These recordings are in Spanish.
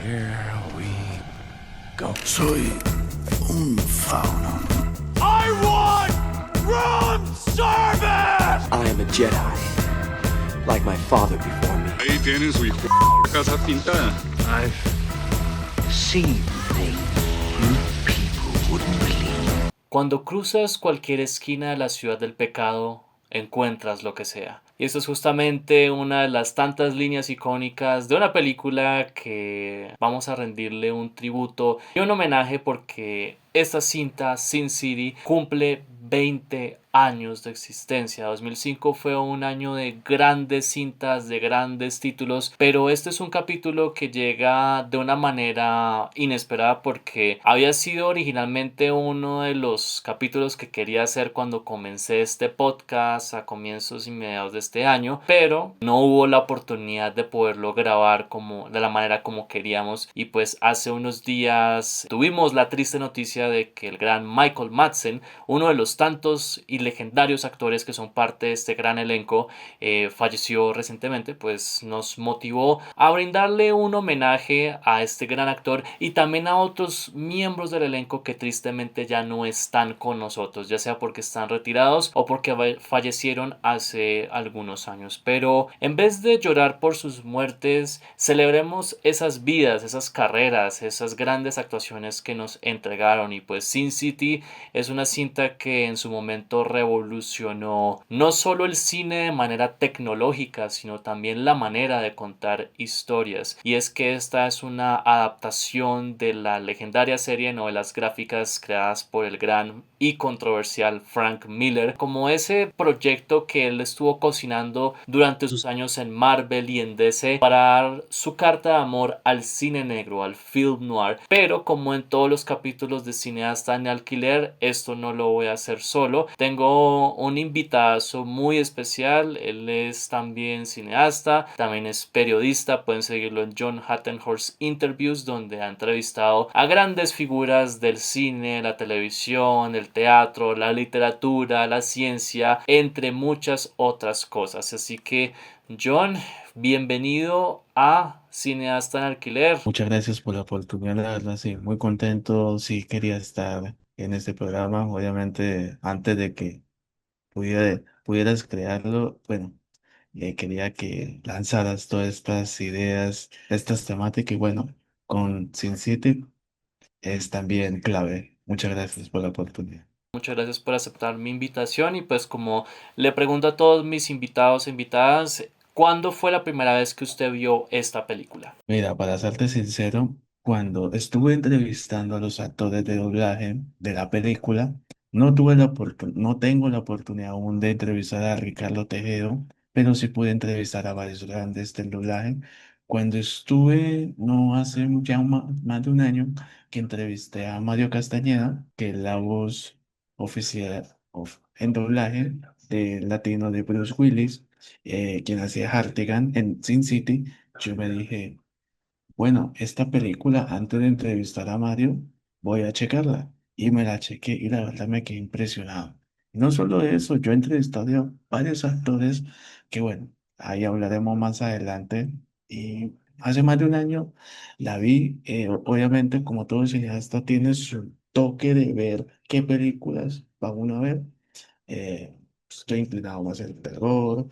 Here we go. Soy un fauno. I want room service! I am a Jedi, like my father before me. Ahí tienen su hijo casa pintada. I've seen things you people wouldn't believe. Cuando cruzas cualquier esquina de la ciudad del pecado, encuentras lo que sea. Y esto es justamente una de las tantas líneas icónicas de una película que vamos a rendirle un tributo y un homenaje porque esta cinta, Sin City, cumple 20 años de existencia. 2005 fue un año de grandes cintas, de grandes títulos, pero este es un capítulo que llega de una manera inesperada porque había sido originalmente uno de los capítulos que quería hacer cuando comencé este podcast a comienzos y mediados de este año, pero no hubo la oportunidad de poderlo grabar de la manera como queríamos, y pues hace unos días tuvimos la triste noticia de que el gran Michael Madsen, uno de los tantos y legendarios actores que son parte de este gran elenco, falleció recientemente. Pues nos motivó a brindarle un homenaje a este gran actor y también a otros miembros del elenco que tristemente ya no están con nosotros, ya sea porque están retirados o porque fallecieron hace algunos años. Pero en vez de llorar por sus muertes, celebremos esas vidas, esas carreras, esas grandes actuaciones que nos entregaron. Y pues Sin City es una cinta que en su momento revolucionó no solo el cine de manera tecnológica, sino también la manera de contar historias. Y es que esta es una adaptación de la legendaria serie de novelas gráficas creadas por el gran y controversial Frank Miller, como ese proyecto que él estuvo cocinando durante sus años en Marvel y en DC para dar su carta de amor al cine negro, al film noir. Pero como en todos los capítulos de Cineasta en Alquiler, esto no lo voy a hacer solo. Tengo un invitadazo muy especial. Él es también cineasta, también es periodista. Pueden seguirlo en John Hattenhorst Interviews, donde ha entrevistado a grandes figuras del cine, la televisión, el teatro, la literatura, la ciencia, entre muchas otras cosas. Así que, John, bienvenido a Cineasta en Alquiler. Muchas gracias por la oportunidad, la verdad, sí, muy contento, sí quería estar en este programa, obviamente antes de que pudieras crearlo, bueno, quería que lanzaras todas estas ideas, estas temáticas y bueno, con Sin City es también clave. Muchas gracias por la oportunidad. Muchas gracias por aceptar mi invitación y pues como le pregunto a todos mis invitados e invitadas, ¿cuándo fue la primera vez que usted vio esta película? Mira, para serte sincero, cuando estuve entrevistando a los actores de doblaje de la película, no tengo la oportunidad aún de entrevistar a Ricardo Tejero, pero sí pude entrevistar a varios grandes del doblaje. Cuando estuve, no hace ya más de un año, que entrevisté a Mario Castañeda, que es la voz oficial en doblaje de latino de Bruce Willis, quien hacía Hartigan en Sin City. Yo me dije, bueno, esta película, antes de entrevistar a Mario, voy a checarla. Y me la chequé y la verdad me quedé impresionado. Y no solo eso, yo he entrevistado a varios actores que, bueno, ahí hablaremos más adelante. Y hace más de un año la vi. Obviamente, como todo cineasta, tiene su toque de ver qué películas va uno a ver. Eh, Estoy inclinado más al terror,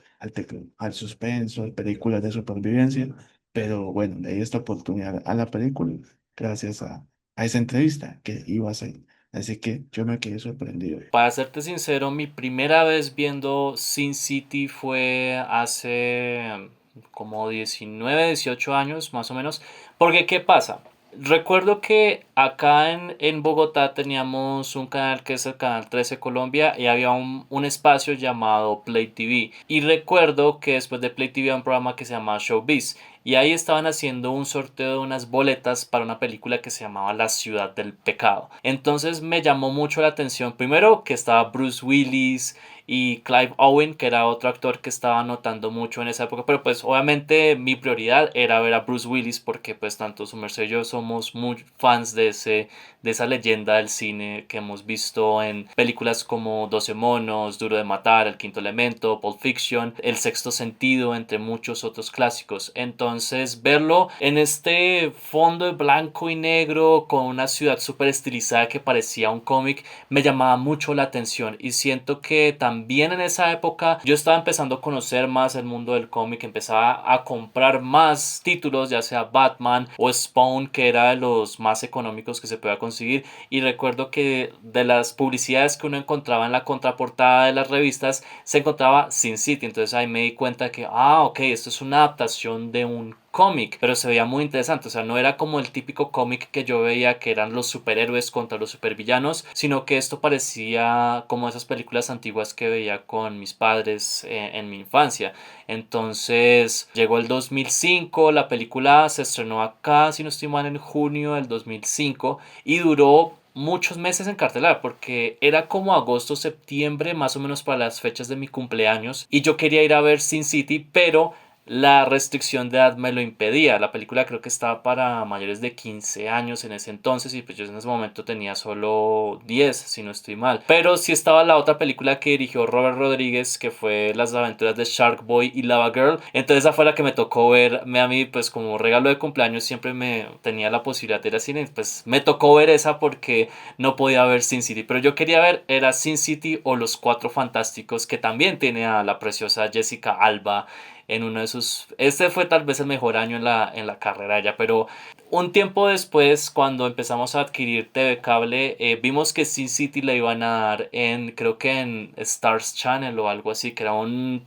al suspenso, a películas de supervivencia. Pero bueno, le di esta oportunidad a la película gracias a esa entrevista que iba a hacer. Así que yo me quedé sorprendido. Para serte sincero, mi primera vez viendo Sin City fue hace como 19, 18 años más o menos. Porque, ¿qué pasa? Recuerdo que acá en Bogotá teníamos un canal que es el Canal 13 Colombia y había un espacio llamado Play TV. Y recuerdo que después de Play TV había un programa que se llamaba Showbiz. Y ahí estaban haciendo un sorteo de unas boletas para una película que se llamaba La Ciudad del Pecado. Entonces me llamó mucho la atención, primero que estaba Bruce Willis y Clive Owen, que era otro actor que estaba notando mucho en esa época, pero pues obviamente mi prioridad era ver a Bruce Willis porque pues tanto su merced y yo somos muy fans de esa leyenda del cine que hemos visto en películas como 12 monos, Duro de matar, El quinto elemento, Pulp Fiction, El sexto sentido, entre muchos otros clásicos. Entonces Entonces verlo en este fondo de blanco y negro con una ciudad súper estilizada que parecía un cómic me llamaba mucho la atención, y siento que también en esa época yo estaba empezando a conocer más el mundo del cómic, empezaba a comprar más títulos, ya sea Batman o Spawn, que era de los más económicos que se podía conseguir. Y recuerdo que de las publicidades que uno encontraba en la contraportada de las revistas se encontraba Sin City. Entonces ahí me di cuenta que ok, esto es una adaptación de un cómic, pero se veía muy interesante. O sea, no era como el típico cómic que yo veía que eran los superhéroes contra los supervillanos, sino que esto parecía como esas películas antiguas que veía con mis padres en mi infancia. Entonces llegó el 2005, la película se estrenó acá, si no estoy mal, en junio del 2005, y duró muchos meses en cartelera, porque era como agosto, septiembre, más o menos para las fechas de mi cumpleaños, y yo quería ir a ver Sin City, pero la restricción de edad me lo impedía. La película creo que estaba para mayores de 15 años en ese entonces, y pues yo en ese momento tenía solo 10, si no estoy mal. Pero sí estaba la otra película que dirigió Robert Rodríguez, que fue Las aventuras de Shark Boy y Lava Girl. Entonces esa fue la que me tocó verme a mí, pues como regalo de cumpleaños siempre me tenía la posibilidad de ir al cine, pues me tocó ver esa porque no podía ver Sin City. Pero yo quería ver, era Sin City o Los Cuatro Fantásticos, que también tiene a la preciosa Jessica Alba en uno de sus... Este fue tal vez el mejor año en la carrera de ella, pero un tiempo después, cuando empezamos a adquirir TV Cable, vimos que Sin City la iban a dar en, creo que en Stars Channel o algo así, que era un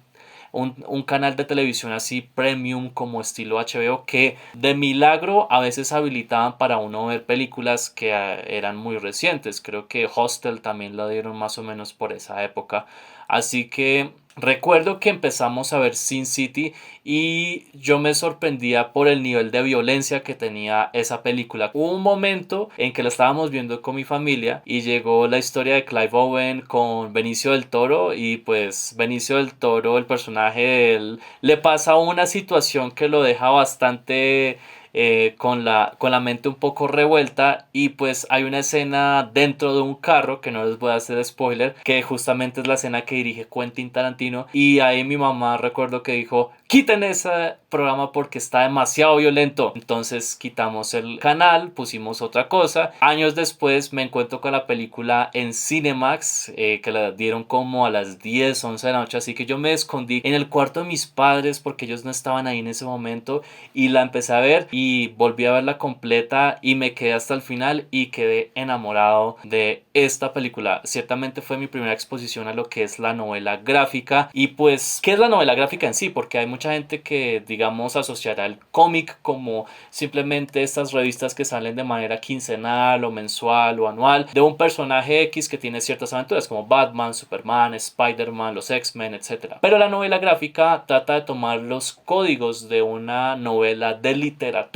canal de televisión así premium como estilo HBO, que de milagro a veces habilitaban para uno ver películas que eran muy recientes. Creo que Hostel también la dieron más o menos por esa época. Así que recuerdo que empezamos a ver Sin City y yo me sorprendía por el nivel de violencia que tenía esa película. Hubo un momento en que la estábamos viendo con mi familia y llegó la historia de Clive Owen con Benicio del Toro, y pues Benicio del Toro, el personaje de él, le pasa una situación que lo deja bastante con la mente un poco revuelta, y pues hay una escena dentro de un carro, que no les voy a hacer spoiler, que justamente es la escena que dirige Quentin Tarantino, y ahí mi mamá recuerdo que dijo: quiten ese programa porque está demasiado violento. Entonces quitamos el canal, pusimos otra cosa. Años después me encuentro con la película en Cinemax, que la dieron como a las 10, 11 de la noche, así que yo me escondí en el cuarto de mis padres porque ellos no estaban ahí en ese momento, y la empecé a ver y volví a verla completa y me quedé hasta el final y quedé enamorado de esta película. Ciertamente fue mi primera exposición a lo que es la novela gráfica. Y pues, ¿qué es la novela gráfica en sí? Porque hay mucha gente que, digamos, asociará el cómic como simplemente estas revistas que salen de manera quincenal o mensual o anual de un personaje X que tiene ciertas aventuras como Batman, Superman, Spider-Man, los X-Men, etc. Pero la novela gráfica trata de tomar los códigos de una novela de literatura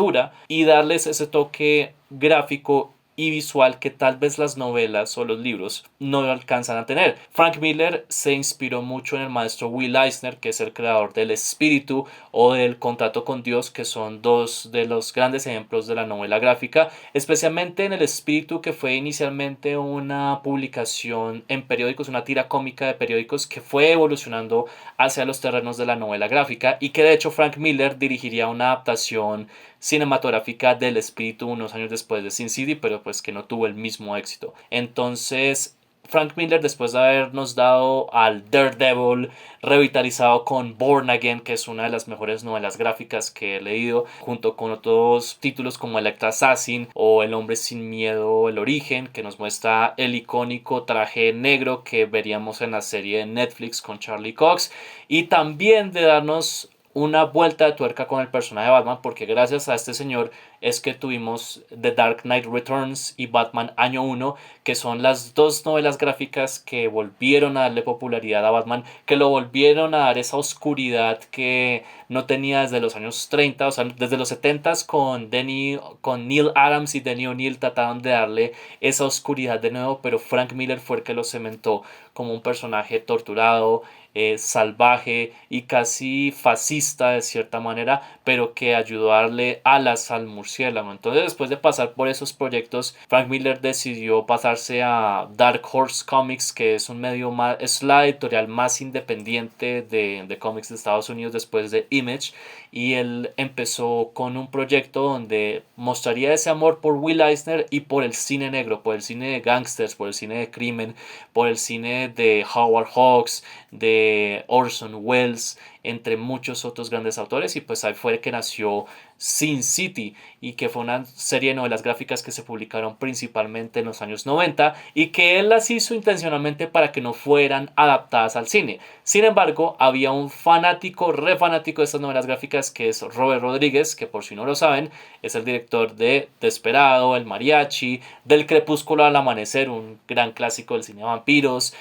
y darles ese toque gráfico y visual que tal vez las novelas o los libros no alcanzan a tener. Frank Miller se inspiró mucho en el maestro Will Eisner, que es el creador del Espíritu o del Contrato con Dios, que son dos de los grandes ejemplos de la novela gráfica, especialmente en el Espíritu, que fue inicialmente una publicación en periódicos, una tira cómica de periódicos que fue evolucionando hacia los terrenos de la novela gráfica, y que de hecho Frank Miller dirigiría una adaptación cinematográfica del Espíritu unos años después de Sin City, pero pues que no tuvo el mismo éxito. Entonces Frank Miller, después de habernos dado al Daredevil revitalizado con Born Again, que es una de las mejores novelas gráficas que he leído, junto con otros títulos como Electra Assassin o El hombre sin miedo, El origen, que nos muestra el icónico traje negro que veríamos en la serie de Netflix con Charlie Cox, y también de darnos una vuelta de tuerca con el personaje de Batman, porque gracias a este señor es que tuvimos The Dark Knight Returns y Batman Año 1, que son las dos novelas gráficas que volvieron a darle popularidad a Batman, que lo volvieron a dar esa oscuridad que no tenía desde los años 30, o sea, desde los 70s con Neil Adams y Denny O'Neil trataron de darle esa oscuridad de nuevo, pero Frank Miller fue el que lo cementó como un personaje torturado, salvaje y casi fascista de cierta manera, pero que ayudó a darle alas al murciélago. Entonces, después de pasar por esos proyectos, Frank Miller decidió pasarse a Dark Horse Comics, que es un medio más, es la editorial más independiente de cómics de Estados Unidos después de Image, y él empezó con un proyecto donde mostraría ese amor por Will Eisner y por el cine negro, por el cine de gangsters, por el cine de crimen, por el cine de Howard Hawks, de Orson Welles, entre muchos otros grandes autores, y pues ahí fue que nació Sin City, y que fue una serie de novelas gráficas que se publicaron principalmente en los años 90 y que él las hizo intencionalmente para que no fueran adaptadas al cine. Sin embargo, había un fanático, re fanático de estas novelas gráficas, que es Robert Rodríguez, que por si no lo saben es el director de Desperado, El Mariachi, del Crepúsculo al Amanecer, un gran clásico del cine de vampiros.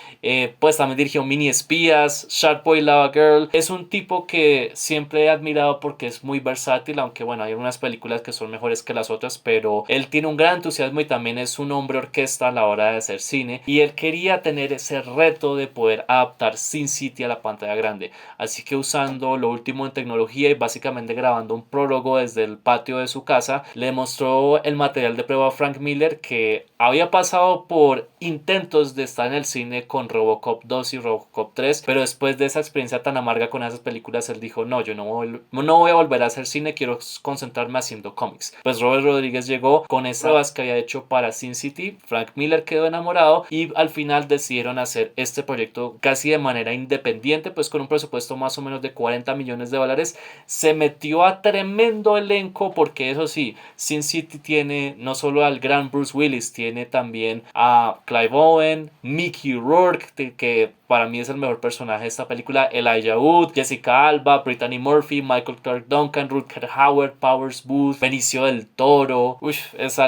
Pues también dirigió Mini Espías, Shark Boy Lava Girl. Es un tipo que siempre he admirado porque es muy versátil, aunque bueno, hay algunas películas que son mejores que las otras, pero él tiene un gran entusiasmo y también es un hombre orquesta a la hora de hacer cine, y él quería tener ese reto de poder adaptar Sin City a la pantalla grande. Así que, usando lo último en tecnología y básicamente grabando un prólogo desde el patio de su casa, le mostró el material de prueba a Frank Miller, que había pasado por intentos de estar en el cine con Robocop 2 y Robocop 3, pero después de esa experiencia tan amarga con esas películas, él dijo: no, yo no voy a volver a hacer cine, quiero concentrarme haciendo cómics. Pues Robert Rodríguez llegó con esas pruebas que había hecho para Sin City, Frank Miller quedó enamorado y al final decidieron hacer este proyecto casi de manera independiente, pues con un presupuesto más o menos de $40 millones. Se metió a tremendo elenco, porque eso sí, Sin City tiene no solo al gran Bruce Willis, tiene también a Clive Owen, Mickey Rourke, que para mí es el mejor personaje de esta película, Elijah Wood, Jessica Alba, Brittany Murphy, Michael Clark Duncan, Rutger Hauer, Powers Booth, Benicio del Toro.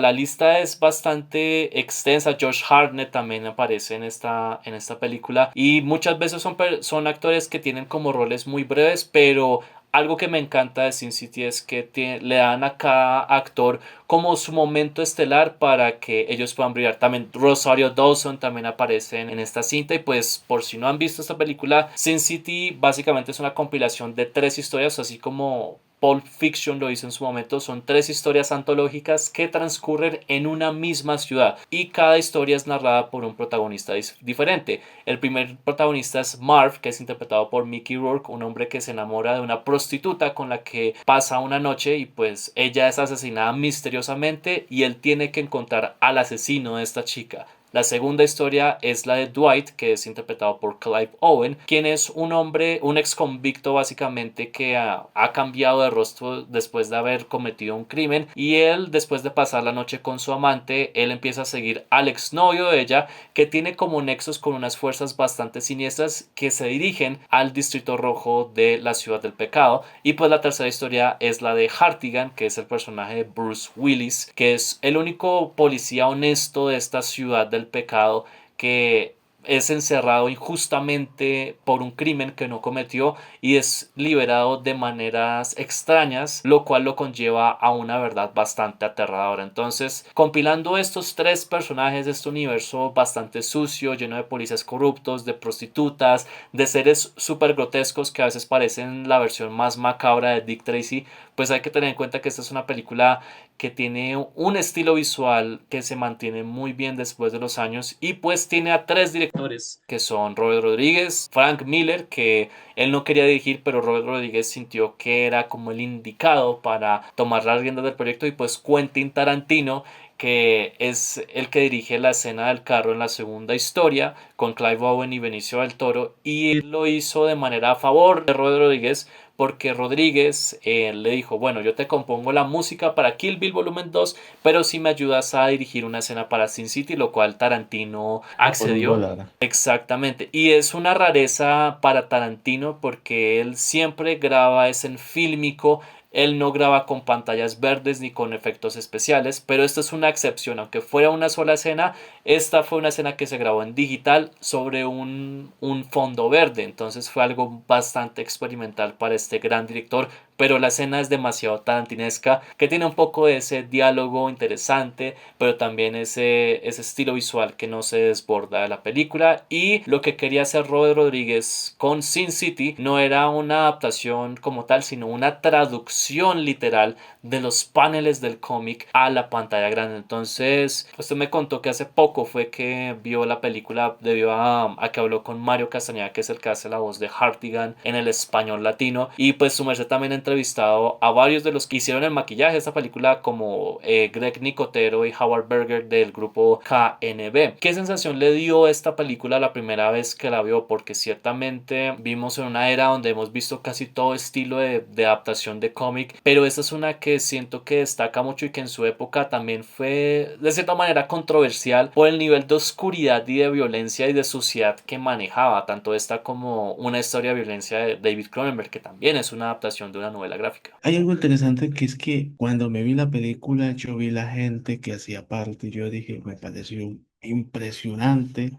La lista es bastante extensa. Josh Hartnett también aparece en esta película, y muchas veces son actores que tienen como roles muy breves, pero algo que me encanta de Sin City es que le dan a cada actor como su momento estelar para que ellos puedan brillar. También Rosario Dawson también aparece en esta cinta, y pues por si no han visto esta película, Sin City básicamente es una compilación de 3 historias, así como Pulp Fiction lo hizo en su momento. Son 3 historias antológicas que transcurren en una misma ciudad, y cada historia es narrada por un protagonista diferente. El primer protagonista es Marv, que es interpretado por Mickey Rourke, un hombre que se enamora de una prostituta con la que pasa una noche, y pues ella es asesinada misteriosamente y él tiene que encontrar al asesino de esta chica. La segunda historia es la de Dwight, que es interpretado por Clive Owen, quien es un hombre, un ex convicto básicamente, que ha cambiado de rostro después de haber cometido un crimen, y él, después de pasar la noche con su amante, él empieza a seguir al exnovio de ella, que tiene como nexos con unas fuerzas bastante siniestras que se dirigen al Distrito Rojo de la Ciudad del Pecado. Y pues la tercera historia es la de Hartigan, que es el personaje de Bruce Willis, que es el único policía honesto de esta ciudad del pecado, que es encerrado injustamente por un crimen que no cometió y es liberado de maneras extrañas, lo cual lo conlleva a una verdad bastante aterradora. Entonces, compilando estos 3 personajes de este universo bastante sucio, lleno de policías corruptos, de prostitutas, de seres súper grotescos que a veces parecen la versión más macabra de Dick Tracy, pues hay que tener en cuenta que esta es una película que tiene un estilo visual que se mantiene muy bien después de los años, y pues tiene a 3 directores, que son Robert Rodríguez, Frank Miller, que él no quería dirigir, pero Robert Rodríguez sintió que era como el indicado para tomar las riendas del proyecto, y pues Quentin Tarantino, que es el que dirige la escena del carro en la segunda historia con Clive Owen y Benicio del Toro, y él lo hizo de manera a favor de Robert Rodríguez, porque Rodríguez le dijo: bueno, yo te compongo la música para Kill Bill Volumen 2, pero si me ayudas a dirigir una escena para Sin City, lo cual Tarantino accedió. Exactamente, y es una rareza para Tarantino porque él siempre graba en fílmico. Él no graba con pantallas verdes ni con efectos especiales, pero esto es una excepción. Aunque fuera una sola escena, esta fue una escena que se grabó en digital sobre un fondo verde. Entonces fue algo bastante experimental para este gran director pero la escena es demasiado tarantinesca, que tiene un poco de ese diálogo interesante, pero también ese estilo visual que no se desborda de la película. Y lo que quería hacer Robert Rodríguez con Sin City no era una adaptación como tal, sino una traducción literal de los paneles del cómic a la pantalla grande. Entonces, usted me contó que hace poco fue que vio la película debido a que habló con Mario Castañeda, que es el que hace la voz de Hartigan en el español latino, y pues su merced también ha entrevistado a varios de los que hicieron el maquillaje de esta película, como Greg Nicotero y Howard Berger del grupo KNB. ¿Qué sensación le dio esta película la primera vez que la vio? Porque ciertamente vimos en una era donde hemos visto casi todo estilo de adaptación de cómic, pero esta es una que siento que destaca mucho y que en su época también fue de cierta manera controversial por el nivel de oscuridad y de violencia y de suciedad que manejaba, tanto esta como una historia de violencia de David Cronenberg, que también es una adaptación de una novela gráfica. Hay algo interesante que es que cuando me vi la película, yo vi la gente que hacía parte y yo dije, me pareció impresionante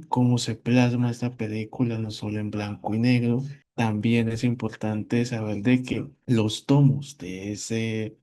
cómo se plasma esta película, no solo en blanco y negro. También es importante saber de que los tomos de ese,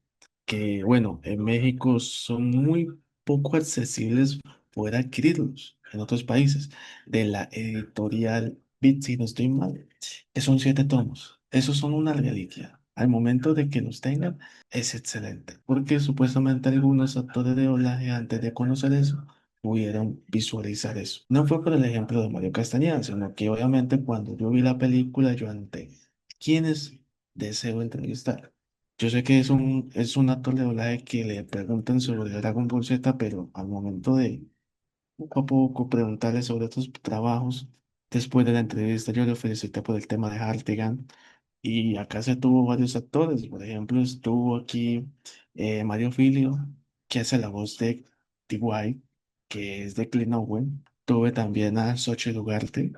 que bueno, en México son muy poco accesibles poder adquirirlos en otros países, de la editorial Bit, si no estoy mal, que son 7 tomos. Esos son una reliquia. Al momento de que los tengan, es excelente, porque supuestamente algunos actores de doblaje, antes de conocer eso, pudieron visualizar eso. No fue por el ejemplo de Mario Castañeda, sino que obviamente cuando yo vi la película, yo anoté, ¿quiénes deseo entrevistar? Yo sé que es un actor de doblaje que le preguntan sobre Dragon Ball Z, pero al momento de poco a poco preguntarle sobre estos trabajos, después de la entrevista, yo le felicité por el tema de Hartigan. Y acá se tuvo varios actores, por ejemplo, estuvo aquí Mario Filio, que hace la voz de T.Y., que es de Clint Owen. Tuve también a Xochitl Ugarte,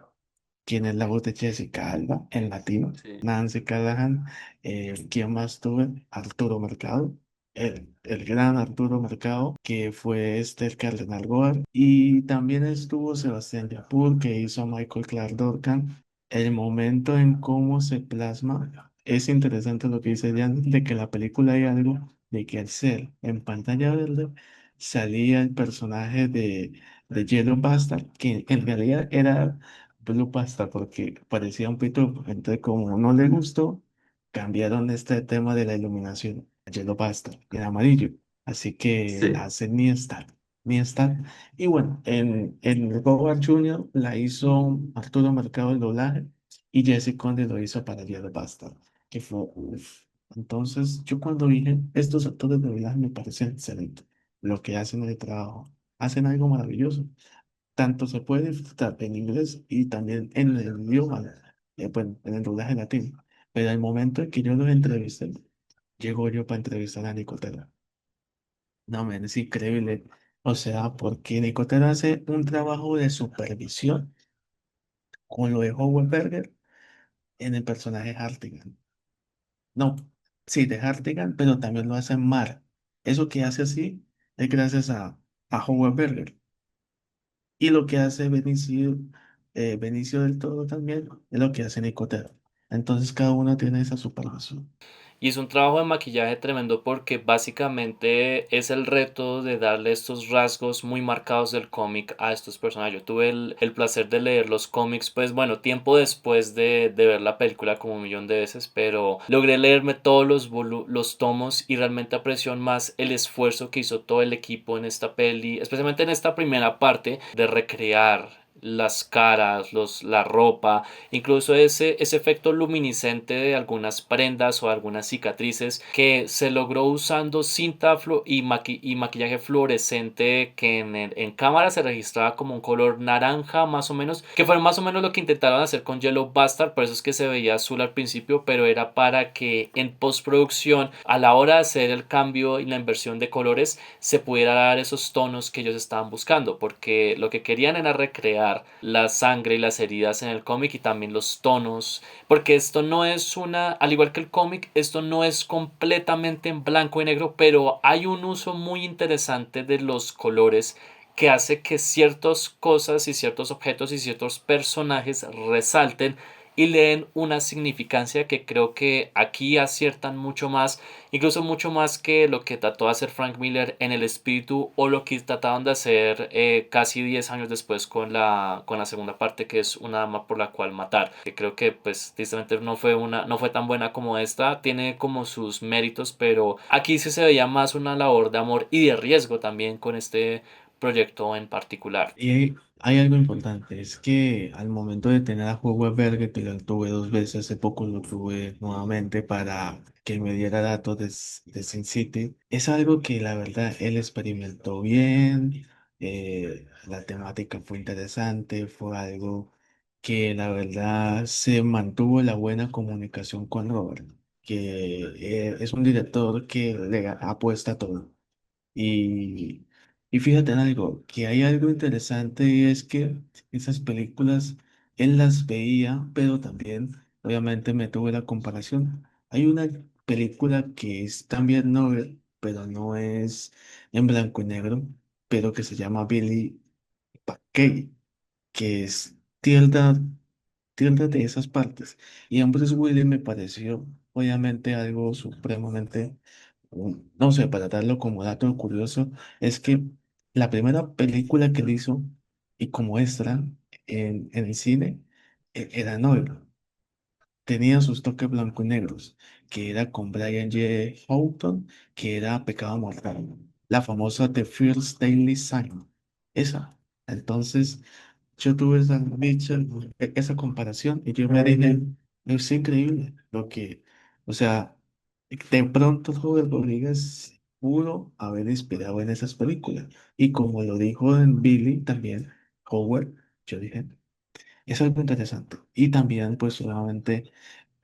quien es la voz de Jessica Alba en latino, Sí. Nancy Callahan. ¿Quién más tuve? Arturo Mercado, el gran Arturo Mercado, que fue el Cardenal Goar. Y también estuvo Sebastián Yapur, que hizo a Michael Clark Duncan. El momento en cómo se plasma, es interesante lo que dice Jan, de que la película hay algo de que al ser en pantalla verde salía el personaje de Yellow Bastard, que en realidad era Blue Pasta porque parecía un pitufo. Entonces, como no le gustó, cambiaron este tema de la iluminación a Yellow Bastard en amarillo. Así que la Sí. hace Nia Stark. Nia Stark. Y bueno, en Howard Jr. la hizo Arturo Mercado el doblaje y Jesse Conde lo hizo para Yellow Bastard, que fue uf. Entonces, yo cuando dije, estos actores de doblaje me parecen excelentes. Lo que hacen en el trabajo, hacen algo maravilloso. Tanto se puede disfrutar en inglés y también en el idioma, bueno, en el doblaje latino. Pero al momento en que yo los entrevisté, llegó yo para entrevistar a Nicotera. No, men, es increíble. O sea, porque Nicotera hace un trabajo de supervisión con lo de Howard Berger en el personaje Hartigan. No, sí, de Hartigan, pero también lo hace en Mar. Eso que hace así es gracias a Howard Berger. Y lo que hace Benicio del Toro también es lo que hace Nicotero. Entonces cada uno tiene esa supervisión. Y es un trabajo de maquillaje tremendo porque básicamente es el reto de darle estos rasgos muy marcados del cómic a estos personajes. Yo tuve el placer de leer los cómics, pues bueno, tiempo después de ver la película como 1 millón de veces, pero logré leerme todos los tomos y realmente aprecio más el esfuerzo que hizo todo el equipo en esta peli, especialmente en esta primera parte de recrear las caras, la ropa, incluso ese efecto luminiscente de algunas prendas o algunas cicatrices que se logró usando cinta y maquillaje fluorescente que en cámara se registraba como un color naranja más o menos, que fue más o menos lo que intentaron hacer con Yellow Bastard, por eso es que se veía azul al principio, pero era para que en postproducción a la hora de hacer el cambio y la inversión de colores se pudiera dar esos tonos que ellos estaban buscando, porque lo que querían era recrear la sangre y las heridas en el cómic y también los tonos, porque esto no es al igual que el cómic, esto no es completamente en blanco y negro, pero hay un uso muy interesante de los colores que hace que ciertas cosas y ciertos objetos y ciertos personajes resalten y le den una significancia que creo que aquí aciertan mucho más, incluso mucho más que lo que trató de hacer Frank Miller en El Espíritu o lo que trataron de hacer casi 10 años después con la segunda parte, que es Una dama por la cual matar, que creo que pues tristemente no fue tan buena como esta, tiene como sus méritos, pero aquí sí se veía más una labor de amor y de riesgo también con este proyecto en particular. Y hay algo importante, es que al momento de tener a Howard Berger, que lo tuve dos veces, hace poco lo tuve nuevamente para que me diera datos de Sin City, es algo que la verdad él experimentó bien, la temática fue interesante, fue algo que la verdad se mantuvo la buena comunicación con Robert, que es un director que le apuesta a todo. Y, y fíjate en algo, que hay algo interesante y es que esas películas él las veía, pero también obviamente me tuve la comparación. Hay una película que es también novel, pero no es en blanco y negro, pero que se llama Billy Buckeye, que es tierra de esas partes. Y en Bruce Willis me pareció obviamente algo supremamente no sé, para darlo como dato curioso, es que la primera película que él hizo y como extra en el cine era Noir. Tenía sus toques blanco y negros, que era con Brian J. Houghton, que era Pecado Mortal. La famosa The First Daily Sign. Esa. Entonces, yo tuve esa comparación y yo me dije, es increíble lo que, o sea, de pronto Robert Rodríguez pudo haber inspirado en esas películas. Y como lo dijo en Billy también, Howard, yo dije, es algo interesante. Y también, pues, obviamente,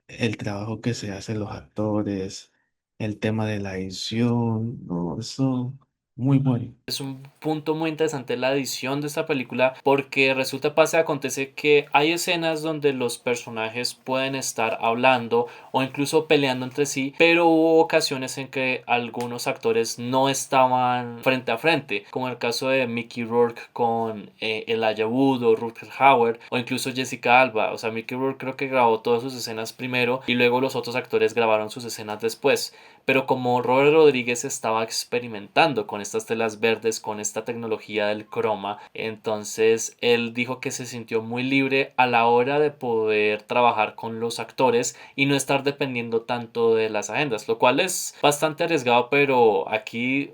el trabajo que se hace los actores, el tema de la edición, no, eso, muy bueno. Es un punto muy interesante la edición de esta película porque resulta, pasa, acontece que hay escenas donde los personajes pueden estar hablando o incluso peleando entre sí, pero hubo ocasiones en que algunos actores no estaban frente a frente, como el caso de Mickey Rourke con Elijah Wood o Rutger Hauer o incluso Jessica Alba. O sea, Mickey Rourke creo que grabó todas sus escenas primero y luego los otros actores grabaron sus escenas después, pero como Robert Rodríguez estaba experimentando con estas telas verdes, con esta tecnología del croma, entonces él dijo que se sintió muy libre a la hora de poder trabajar con los actores y no estar dependiendo tanto de las agendas, lo cual es bastante arriesgado, pero aquí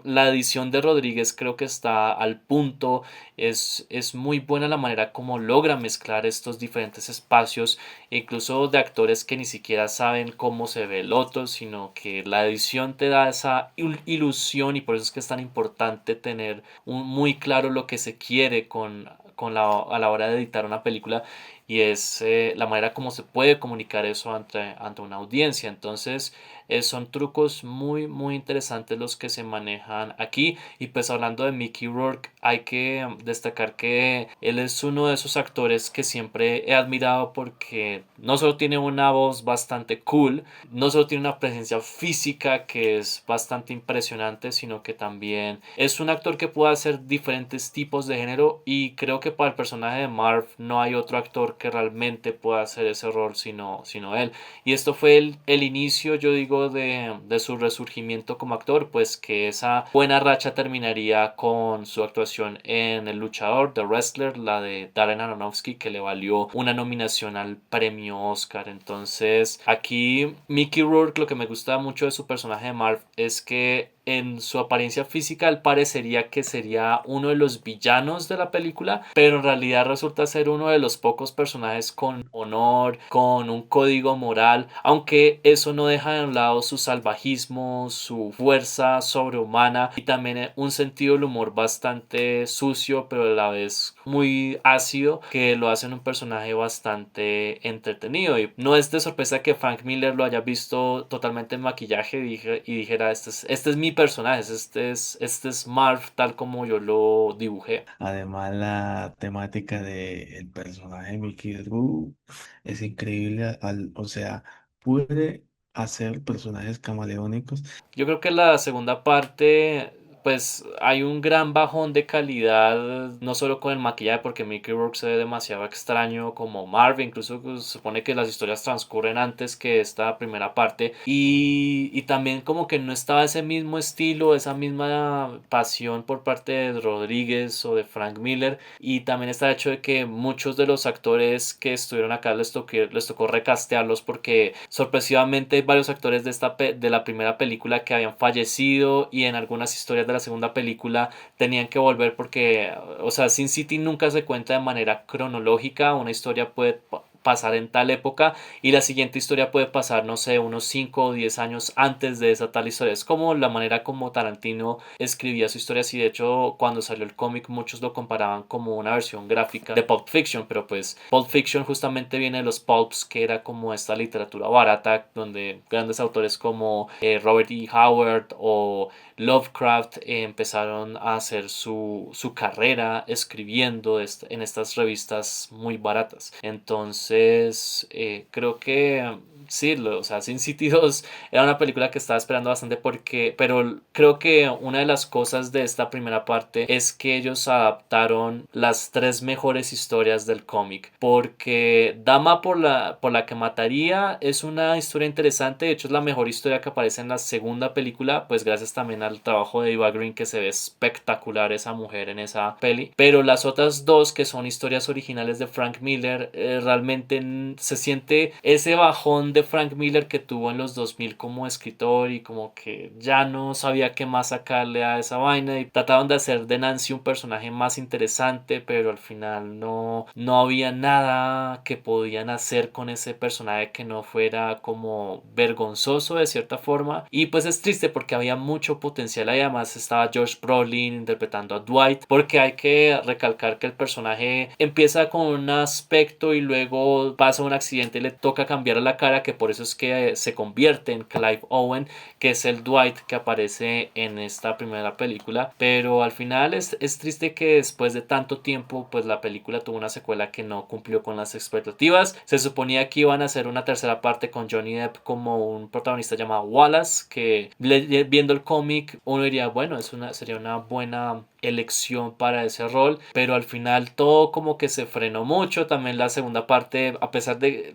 la edición de Rodríguez creo que está al punto, es muy buena la manera como logra mezclar estos diferentes espacios, incluso de actores que ni siquiera saben cómo se ve el otro, sino que la edición te da esa ilusión y por eso es que es tan importante tener muy claro lo que se quiere a la hora de editar una película y es la manera como se puede comunicar eso ante una audiencia. Entonces son trucos muy interesantes los que se manejan aquí y pues hablando de Mickey Rourke hay que destacar que él es uno de esos actores que siempre he admirado porque no solo tiene una voz bastante cool, no solo tiene una presencia física que es bastante impresionante, sino que también es un actor que puede hacer diferentes tipos de género y creo que para el personaje de Marv no hay otro actor que realmente pueda hacer ese rol sino él. Y esto fue el inicio, yo digo, de su resurgimiento como actor, pues que esa buena racha terminaría con su actuación en El Luchador, The Wrestler, la de Darren Aronofsky, que le valió una nominación al premio Oscar. Entonces, aquí Mickey Rourke, lo que me gusta mucho de su personaje de Marv es que en su apariencia física él parecería que sería uno de los villanos de la película, pero en realidad resulta ser uno de los pocos personajes con honor, con un código moral, aunque eso no deja de un lado su salvajismo, su fuerza sobrehumana y también un sentido del humor bastante sucio, pero a la vez muy ácido, que lo hace un personaje bastante entretenido. Y no es de sorpresa que Frank Miller lo haya visto totalmente en maquillaje y dijera, este es mi personaje, este es Marv tal como yo lo dibujé. Además, la temática del personaje Mickey Rourke es increíble, o sea, puede hacer personajes camaleónicos. Yo creo que la segunda parte pues hay un gran bajón de calidad, no solo con el maquillaje, porque Mickey Rourke se ve demasiado extraño como Marvin, incluso pues, se supone que las historias transcurren antes que esta primera parte, y también como que no estaba ese mismo estilo, esa misma pasión por parte de Rodríguez o de Frank Miller, y también está el hecho de que muchos de los actores que estuvieron acá les tocó recastearlos porque sorpresivamente hay varios actores de la primera película que habían fallecido, y en algunas historias de la segunda película tenían que volver porque, o sea, Sin City nunca se cuenta de manera cronológica. Una historia puede pasar en tal época y la siguiente historia puede pasar, no sé, unos 5 o 10 años antes de esa tal historia. Es como la manera como Tarantino escribía su historia, y de hecho cuando salió el cómic muchos lo comparaban como una versión gráfica de Pulp Fiction, pero pues Pulp Fiction justamente viene de los pulps, que era como esta literatura barata donde grandes autores como Robert E. Howard o Lovecraft empezaron a hacer su carrera escribiendo en estas revistas muy baratas. Entonces, creo que sí, o sea, Sin City 2 era una película que estaba esperando bastante pero creo que una de las cosas de esta primera parte es que ellos adaptaron las tres mejores historias del cómic, porque Dama por la que mataría es una historia interesante, de hecho es la mejor historia que aparece en la segunda película, pues gracias también al trabajo de Eva Green, que se ve espectacular esa mujer en esa peli, pero las otras dos que son historias originales de Frank Miller, realmente se siente ese bajón de Frank Miller que tuvo en los 2000 como escritor, y como que ya no sabía qué más sacarle a esa vaina, y trataron de hacer de Nancy un personaje más interesante, pero al final no había nada que podían hacer con ese personaje que no fuera como vergonzoso de cierta forma, y pues es triste porque había mucho potencial ahí. Además estaba Josh Brolin interpretando a Dwight, porque hay que recalcar que el personaje empieza con un aspecto y luego pasa un accidente y le toca cambiar la cara, que por eso es que se convierte en Clive Owen, que es el Dwight que aparece en esta primera película. Pero al final es triste que después de tanto tiempo pues la película tuvo una secuela que no cumplió con las expectativas. Se suponía que iban a hacer una tercera parte con Johnny Depp como un protagonista llamado Wallace, que viendo el cómic uno diría, bueno, sería una buena elección para ese rol, pero al final todo como que se frenó mucho. También la segunda parte, a pesar de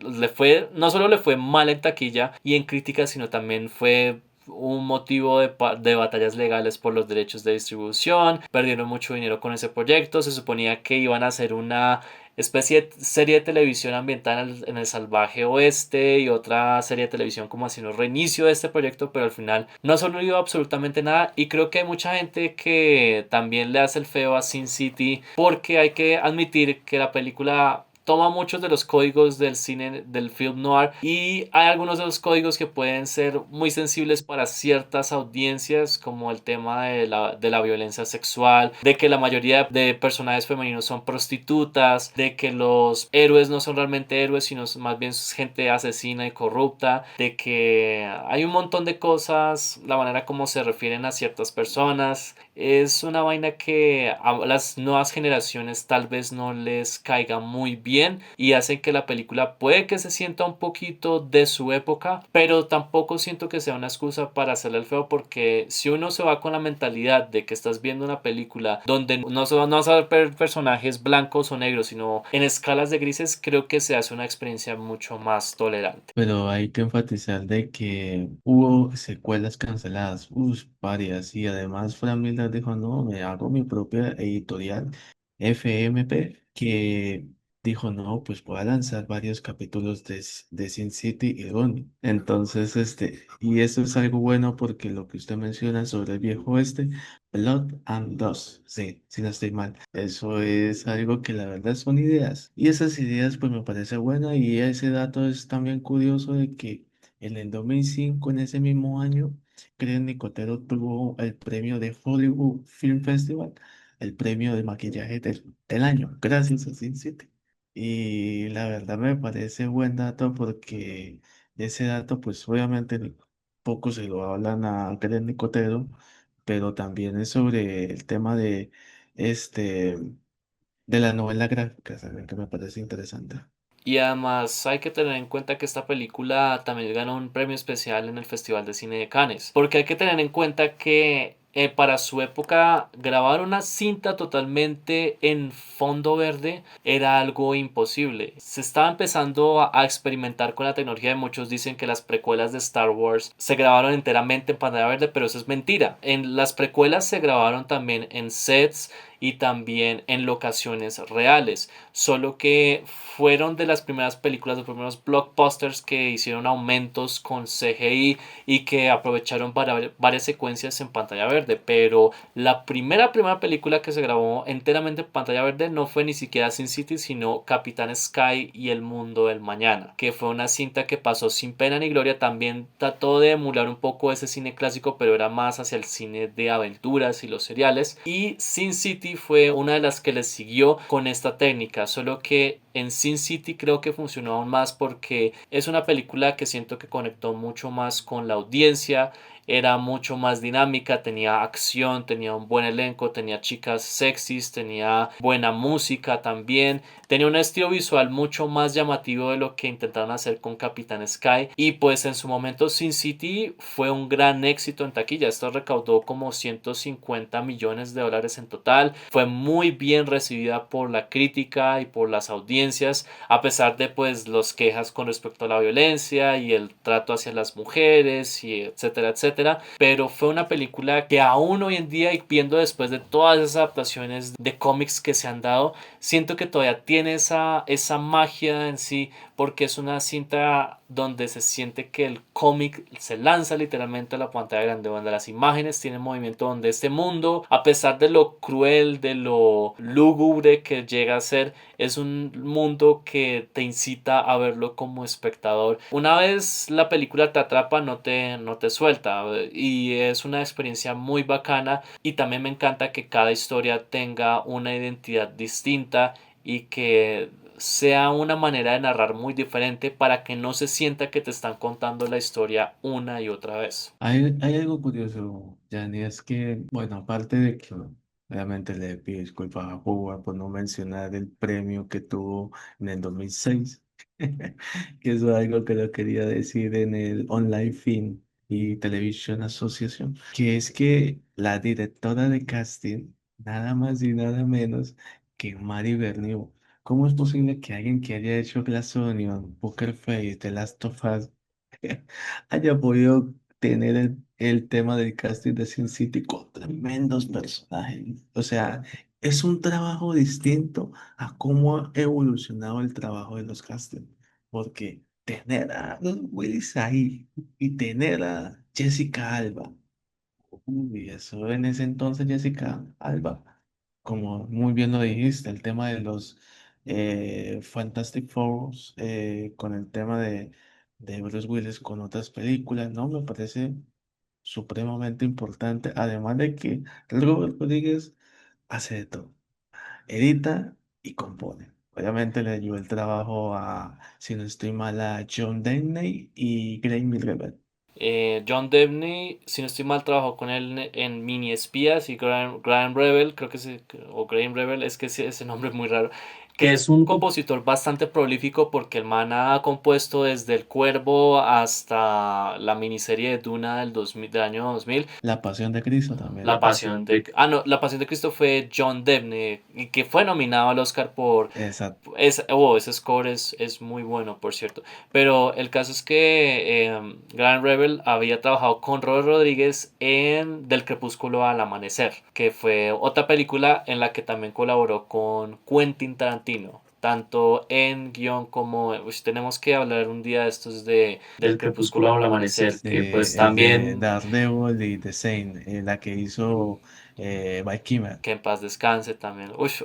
no solo le fue mal en taquilla y en crítica, sino también fue un motivo de batallas legales por los derechos de distribución. Perdieron mucho dinero con ese proyecto. Se suponía que iban a hacer una especie de serie de televisión ambientada en el salvaje oeste, y otra serie de televisión como haciendo un reinicio de este proyecto, pero al final no ha salido absolutamente nada, y creo que hay mucha gente que también le hace el feo a Sin City, porque hay que admitir que la película toma muchos de los códigos del cine, del film noir, y hay algunos de los códigos que pueden ser muy sensibles para ciertas audiencias, como el tema de la violencia sexual, de que la mayoría de personajes femeninos son prostitutas, de que los héroes no son realmente héroes, sino más bien gente asesina y corrupta, de que hay un montón de cosas, la manera como se refieren a ciertas personas. Es una vaina que a las nuevas generaciones tal vez no les caiga muy bien, y hace que la película puede que se sienta un poquito de su época, pero tampoco siento que sea una excusa para hacerle el feo, porque si uno se va con la mentalidad de que estás viendo una película donde no vas a ver personajes blancos o negros, sino en escalas de grises, creo que se hace una experiencia mucho más tolerante. Pero hay que enfatizar de que hubo secuelas canceladas, varias, y además Frank Miller dijo, no, me hago mi propia editorial FMP, que dijo, no, pues voy a lanzar varios capítulos de Sin City y Ronnie. Entonces, y eso es algo bueno porque lo que usted menciona sobre el viejo Blood and Dust, sí, si no estoy mal. Eso es algo que la verdad son ideas. Y esas ideas pues me parece buena, y ese dato es también curioso de que en el 2005, en ese mismo año, Karen Nicotero tuvo el premio de Hollywood Film Festival, el premio de maquillaje del año, gracias a Sin City. Y la verdad me parece buen dato porque ese dato pues obviamente poco se lo hablan a Karen Nicotero, pero también es sobre el tema este, de la novela gráfica, ¿saben? Que me parece interesante. Y además hay que tener en cuenta que esta película también ganó un premio especial en el Festival de Cine de Cannes, porque hay que tener en cuenta que para su época grabar una cinta totalmente en fondo verde era algo imposible. Se estaba empezando a experimentar con la tecnología. Muchos dicen que las precuelas de Star Wars se grabaron enteramente en pantalla verde, pero eso es mentira. En las precuelas se grabaron también en sets y también en locaciones reales, solo que fueron de las primeras películas, los primeros blockbusters que hicieron aumentos con CGI y que aprovecharon para varias secuencias en pantalla verde, pero la primera película que se grabó enteramente en pantalla verde no fue ni siquiera Sin City, sino Capitán Sky y El Mundo del Mañana, que fue una cinta que pasó sin pena ni gloria. También trató de emular un poco ese cine clásico, pero era más hacia el cine de aventuras y los seriales, y Sin City fue una de las que le siguió con esta técnica, solo que en Sin City creo que funcionó aún más porque es una película que siento que conectó mucho más con la audiencia. Era mucho más dinámica, tenía acción, tenía un buen elenco, tenía chicas sexys, tenía buena música también, tenía un estilo visual mucho más llamativo de lo que intentaron hacer con Capitán Sky. Y pues en su momento Sin City fue un gran éxito en taquilla. Esto recaudó como 150 millones de dólares en total. Fue muy bien recibida por la crítica y por las audiencias, a pesar de pues los quejas con respecto a la violencia y el trato hacia las mujeres y etcétera, etcétera. Pero fue una película que aún hoy en día, y viendo después de todas esas adaptaciones de cómics que se han dado, siento que todavía tiene esa magia en sí, porque es una cinta donde se siente que el cómic se lanza literalmente a la pantalla grande, donde las imágenes tienen movimiento, donde este mundo, a pesar de lo cruel, de lo lúgubre que llega a ser, es un mundo que te incita a verlo como espectador. Una vez la película te atrapa, no te suelta, y es una experiencia muy bacana. Y también me encanta que cada historia tenga una identidad distinta y que sea una manera de narrar muy diferente para que no se sienta que te están contando la historia una y otra vez. Hay algo curioso, Yanni, es que, bueno, aparte de que obviamente le pido disculpas a Howard por no mencionar el premio que tuvo en el 2006, que eso es algo que lo quería decir en el Online Film y Television Association, que es que la directora de casting, nada más y nada menos que Mary Bernier. ¿Cómo es posible que alguien que haya hecho Glass Onion, Poker Face, The Last of Us, haya podido tener el tema del casting de Sin City con tremendos personajes? O sea, es un trabajo distinto a cómo ha evolucionado el trabajo de los castings. Porque tener a los Willis ahí y tener a Jessica Alba. Uy, eso en ese entonces, Jessica Alba, como muy bien lo dijiste, el tema de los Fantastic Four, con el tema de Bruce Willis con otras películas, ¿no? Me parece supremamente importante, además de que Robert Rodríguez hace de todo, edita y compone. Obviamente le dio el trabajo a, si no estoy mal, a John Deney y Graeme Rebel. John Debney, si no estoy mal, trabajó con él en Mini Espías, y Graham Rebel, creo que o Graham Rebel, es que ese nombre es muy raro, que es un compositor bastante prolífico porque el man ha compuesto desde El Cuervo hasta la miniserie de Duna del año 2000. La Pasión de Cristo también. La Pasión de... Ah, no, La Pasión de Cristo fue John Debney, y que fue nominado al Oscar por... Exacto. Ese score es muy bueno, por cierto. Pero el caso es que Grand Rebel había trabajado con Robert Rodríguez en Del Crepúsculo al Amanecer, que fue otra película en la que también colaboró con Quentin Tarantino, tanto en guión como... tenemos que hablar un día de estos de Del Crepúsculo al Amanecer, que pues El de también... Daredevil y The Saint, la que hizo Val Kilmer. Que en paz descanse también. Ush,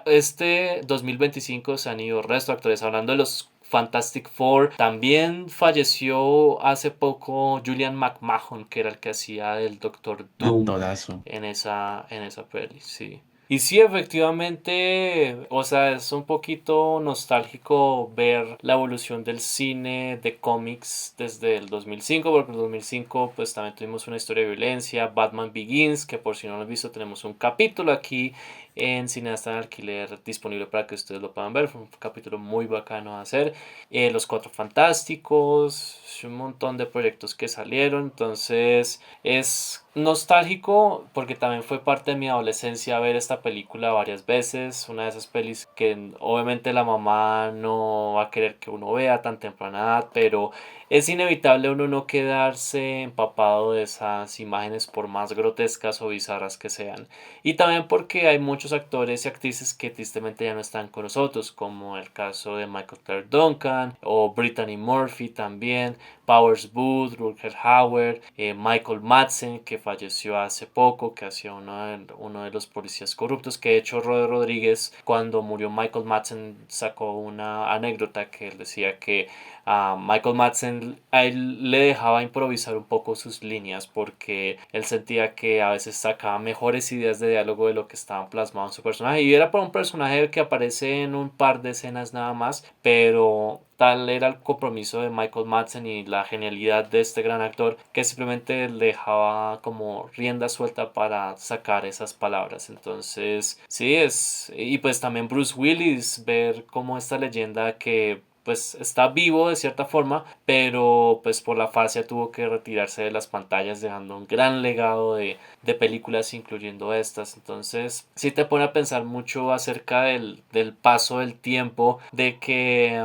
este 2025 se han ido resto de actores. Hablando de los Fantastic Four, también falleció hace poco Julian McMahon, que era el que hacía del Doctor Doom Actorazo. en esa peli, sí. Y sí, efectivamente, o sea, es un poquito nostálgico ver la evolución del cine de cómics desde el 2005, porque en el 2005 pues también tuvimos una historia de violencia, Batman Begins, que por si no lo han visto tenemos un capítulo aquí en Cineasta en Alquiler disponible para que ustedes lo puedan ver. Fue un capítulo muy bacano de hacer. Los Cuatro Fantásticos, un montón de proyectos que salieron. Entonces es nostálgico porque también fue parte de mi adolescencia ver esta película varias veces, una de esas pelis que obviamente la mamá no va a querer que uno vea tan temprana edad, pero es inevitable uno no quedarse empapado de esas imágenes por más grotescas o bizarras que sean. Y también porque hay muchos actores y actrices que tristemente ya no están con nosotros, como el caso de Michael Clarke Duncan o Brittany Murphy también, Powers Booth, Rutger Hauer, Michael Madsen, que falleció hace poco, que hacía uno de los policías corruptos, que de hecho Robert Rodríguez, cuando murió Michael Madsen, sacó una anécdota que él decía que a Michael Madsen a él le dejaba improvisar un poco sus líneas porque él sentía que a veces sacaba mejores ideas de diálogo de lo que estaban plasmados en su personaje, y era para un personaje que aparece en un par de escenas nada más, pero tal era el compromiso de Michael Madsen y la genialidad de este gran actor que simplemente le dejaba como rienda suelta para sacar esas palabras. Entonces sí, y pues también Bruce Willis, ver cómo esta leyenda que pues está vivo de cierta forma, pero pues por la fascia tuvo que retirarse de las pantallas, dejando un gran legado de películas, incluyendo estas. Entonces sí te pone a pensar mucho acerca del paso del tiempo, de que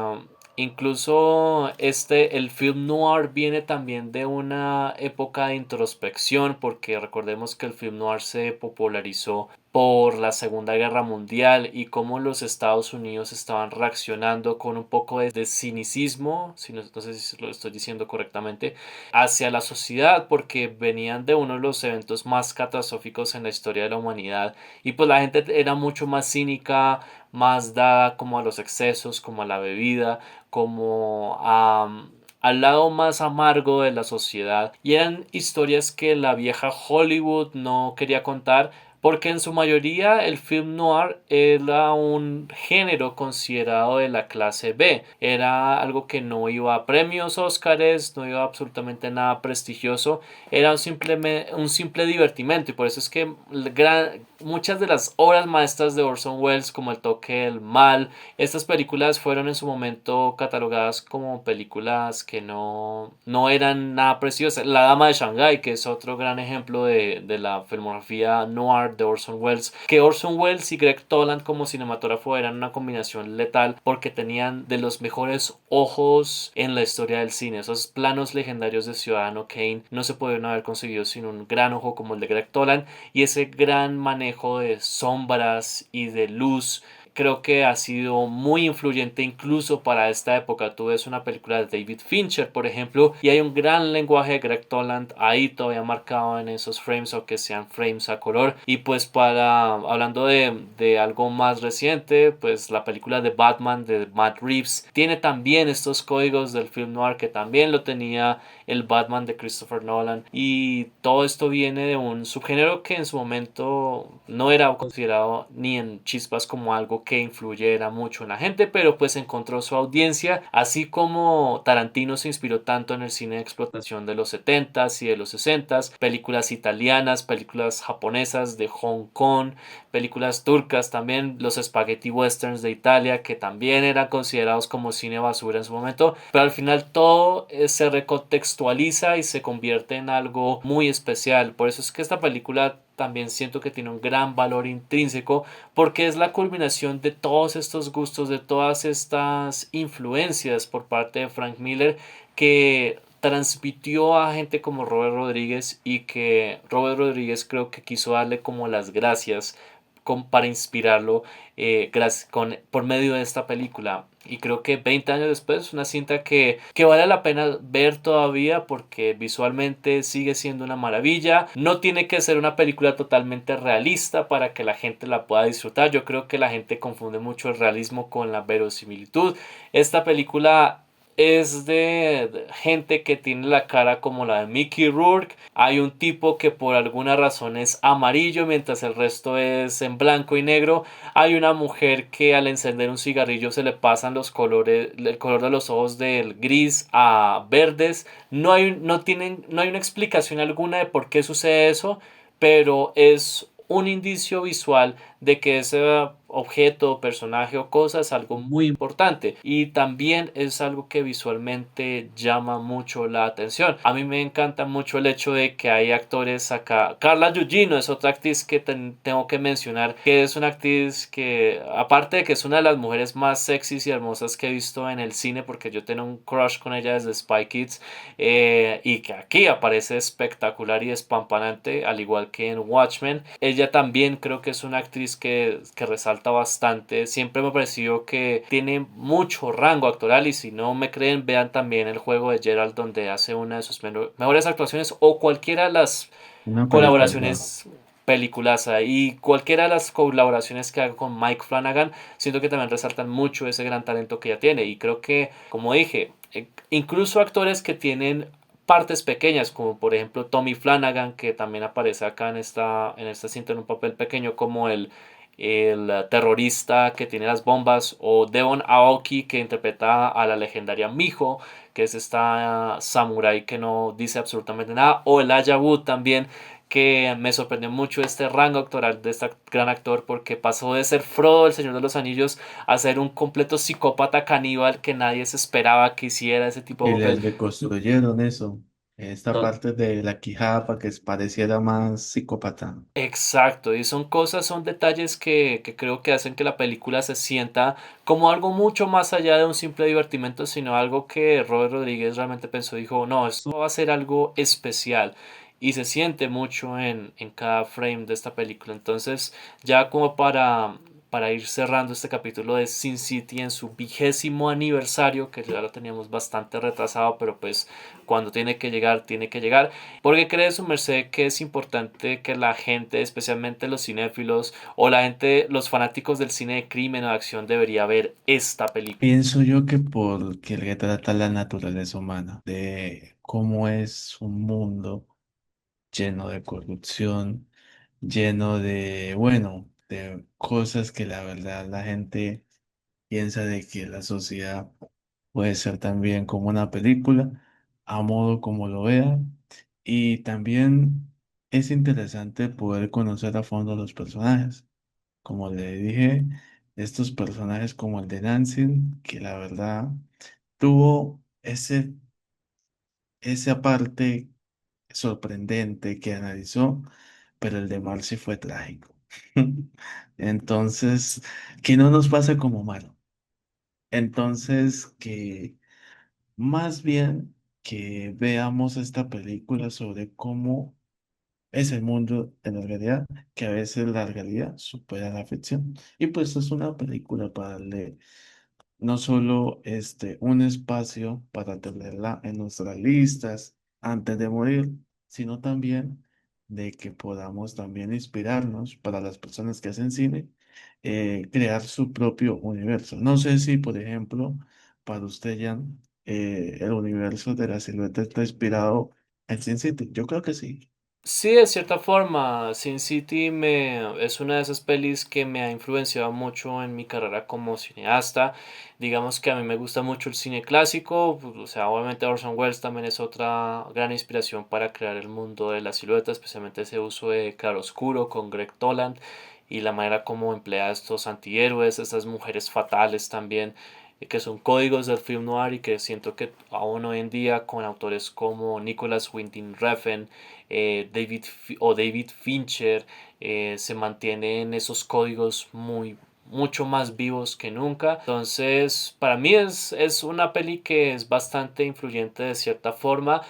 incluso el film noir viene también de una época de introspección, porque recordemos que el film noir se popularizó por la Segunda Guerra Mundial y cómo los Estados Unidos estaban reaccionando con un poco de cinicismo, si no sé si lo estoy diciendo correctamente, hacia la sociedad, porque venían de uno de los eventos más catastróficos en la historia de la humanidad, y pues la gente era mucho más cínica, más dada como a los excesos, como a la bebida, como al lado más amargo de la sociedad, y eran historias que la vieja Hollywood no quería contar, porque en su mayoría el film noir era un género considerado de la clase B, era algo que no iba a premios Óscares, no iba a absolutamente nada prestigioso, era un simple divertimento, y por eso es que muchas de las obras maestras de Orson Welles, como El toque del mal, estas películas fueron en su momento catalogadas como películas que no eran nada preciosas. La Dama de Shanghái, que es otro gran ejemplo de la filmografía noir de Orson Welles, que Orson Welles y Greg Toland como cinematógrafo eran una combinación letal, porque tenían de los mejores ojos en la historia del cine. Esos planos legendarios de Ciudadano Kane no se pudieron haber conseguido sin un gran ojo como el de Greg Toland, y ese gran manejo de sombras y de luz creo que ha sido muy influyente incluso para esta época. Tú ves una película de David Fincher, por ejemplo, y hay un gran lenguaje de Greg Toland ahí todavía marcado en esos frames, o que sean frames a color. Y pues hablando de algo más reciente, pues la película de Batman de Matt Reeves tiene también estos códigos del film noir que también lo tenía el Batman de Christopher Nolan, y todo esto viene de un subgénero que en su momento no era considerado ni en chispas como algo que influyera mucho en la gente, pero pues encontró su audiencia, así como Tarantino se inspiró tanto en el cine de explotación de los 70s y de los 60s, películas italianas, películas japonesas de Hong Kong, películas turcas también, los spaghetti westerns de Italia, que también eran considerados como cine basura en su momento, pero al final todo se recontextualiza y se convierte en algo muy especial. Por eso es que esta película también siento que tiene un gran valor intrínseco, porque es la culminación de todos estos gustos, de todas estas influencias por parte de Frank Miller, que transmitió a gente como Robert Rodríguez, y que Robert Rodríguez creo que quiso darle como las gracias para inspirarlo por medio de esta película. Y creo que 20 años después, una cinta que vale la pena ver todavía, porque visualmente sigue siendo una maravilla. No tiene que ser una película totalmente realista para que la gente la pueda disfrutar. Yo creo que la gente confunde mucho el realismo con la verosimilitud. Esta película es de gente que tiene la cara como la de Mickey Rourke. Hay un tipo que por alguna razón es amarillo mientras el resto es en blanco y negro. Hay una mujer que al encender un cigarrillo se le pasan los colores, el color de los ojos del gris a verdes. No hay una explicación alguna de por qué sucede eso, pero es un indicio visual de que esa objeto, personaje o cosa es algo muy importante y también es algo que visualmente llama mucho la atención. A mí me encanta mucho el hecho de que hay actores acá. Carla Gugino es otra actriz que tengo que mencionar, que es una actriz que, aparte de que es una de las mujeres más sexys y hermosas que he visto en el cine, porque yo tengo un crush con ella desde Spy Kids, y que aquí aparece espectacular y espampanante, al igual que en Watchmen. Ella también creo que es una actriz que resalta bastante. Siempre me ha parecido que tiene mucho rango actoral y si no me creen, vean también El juego de Gerald donde hace una de sus mejores actuaciones o cualquiera de las Una película. colaboraciones peliculaza y cualquiera de las colaboraciones que haga con Mike Flanagan siento que también resaltan mucho ese gran talento que ella tiene y creo que como dije incluso actores que tienen partes pequeñas como por ejemplo Tommy Flanagan que también aparece acá en esta cinta en un papel pequeño como el terrorista que tiene las bombas o Devon Aoki que interpreta a la legendaria Miho que es esta samurai que no dice absolutamente nada o el Elijah Wood también que me sorprendió mucho este rango actoral de este gran actor porque pasó de ser Frodo el Señor de los Anillos a ser un completo psicópata caníbal que nadie se esperaba que hiciera ese tipo de Y papel. les reconstruyeron eso. Esta parte de la quijada para que pareciera más psicópata. Exacto, y son cosas, son detalles que creo que hacen que la película se sienta como algo mucho más allá de un simple divertimento, sino algo que Robert Rodríguez realmente pensó, dijo, no, esto va a ser algo especial y se siente mucho en cada frame de esta película. Entonces, ya como para ir cerrando este capítulo de Sin City en su 20º aniversario, que ya lo teníamos bastante retrasado, pero pues cuando tiene que llegar, tiene que llegar. Porque cree su merced que es importante que la gente, especialmente los cinéfilos o la gente, los fanáticos del cine de crimen o de acción, debería ver esta película. Pienso yo que porque retrata la naturaleza humana, de cómo es un mundo lleno de corrupción, lleno de, bueno, de cosas que la verdad la gente piensa de que la sociedad puede ser también como una película, a modo como lo vea. Y también es interesante poder conocer a fondo los personajes. Como le dije, estos personajes como el de Nancy, que la verdad tuvo esa parte sorprendente que analizó, pero el de Marcy fue trágico. Entonces, que no nos pasa como malo. Entonces, que más bien que veamos esta película sobre cómo es el mundo en la realidad, que a veces la realidad supera la ficción. Y pues es una película para darle no solo un espacio para tenerla en nuestras listas antes de morir, sino también de que podamos también inspirarnos para las personas que hacen cine, crear su propio universo. No sé si, por ejemplo, para usted, Jan, el universo de la silueta está inspirado en Sin City. Yo creo que sí. Sí, de cierta forma, Sin City es una de esas pelis que me ha influenciado mucho en mi carrera como cineasta. Digamos que a mí me gusta mucho el cine clásico, pues, o sea, obviamente Orson Welles también es otra gran inspiración para crear el mundo de la silueta, especialmente ese uso de claroscuro con Greg Toland y la manera como emplea estos antihéroes, estas mujeres fatales también que son códigos del film noir y que siento que aún hoy en día con autores como Nicholas Winding Refn David Fincher se mantienen esos códigos mucho más vivos que nunca. Entonces, para mí es una peli que es bastante influyente de cierta forma.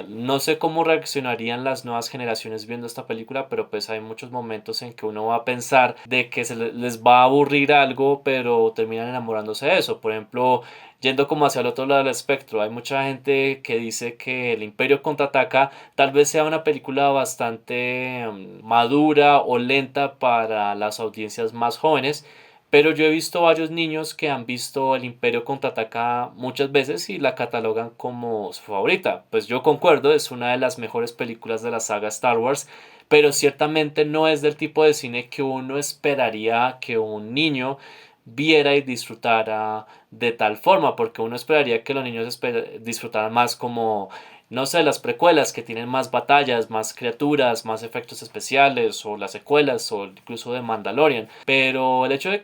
No sé cómo reaccionarían las nuevas generaciones viendo esta película, pero pues hay muchos momentos en que uno va a pensar de que les va a aburrir algo, pero terminan enamorándose de eso. Por ejemplo, yendo como hacia el otro lado del espectro, hay mucha gente que dice que El Imperio Contraataca tal vez sea una película bastante madura o lenta para las audiencias más jóvenes, pero yo he visto varios niños que han visto El Imperio Contraataca muchas veces y la catalogan como su favorita. Pues yo concuerdo, es una de las mejores películas de la saga Star Wars, pero ciertamente no es del tipo de cine que uno esperaría que un niño viera y disfrutara de tal forma, porque uno esperaría que los niños disfrutaran más como no sé, las precuelas que tienen más batallas, más criaturas, más efectos especiales, o las secuelas, o incluso de Mandalorian. Pero el hecho de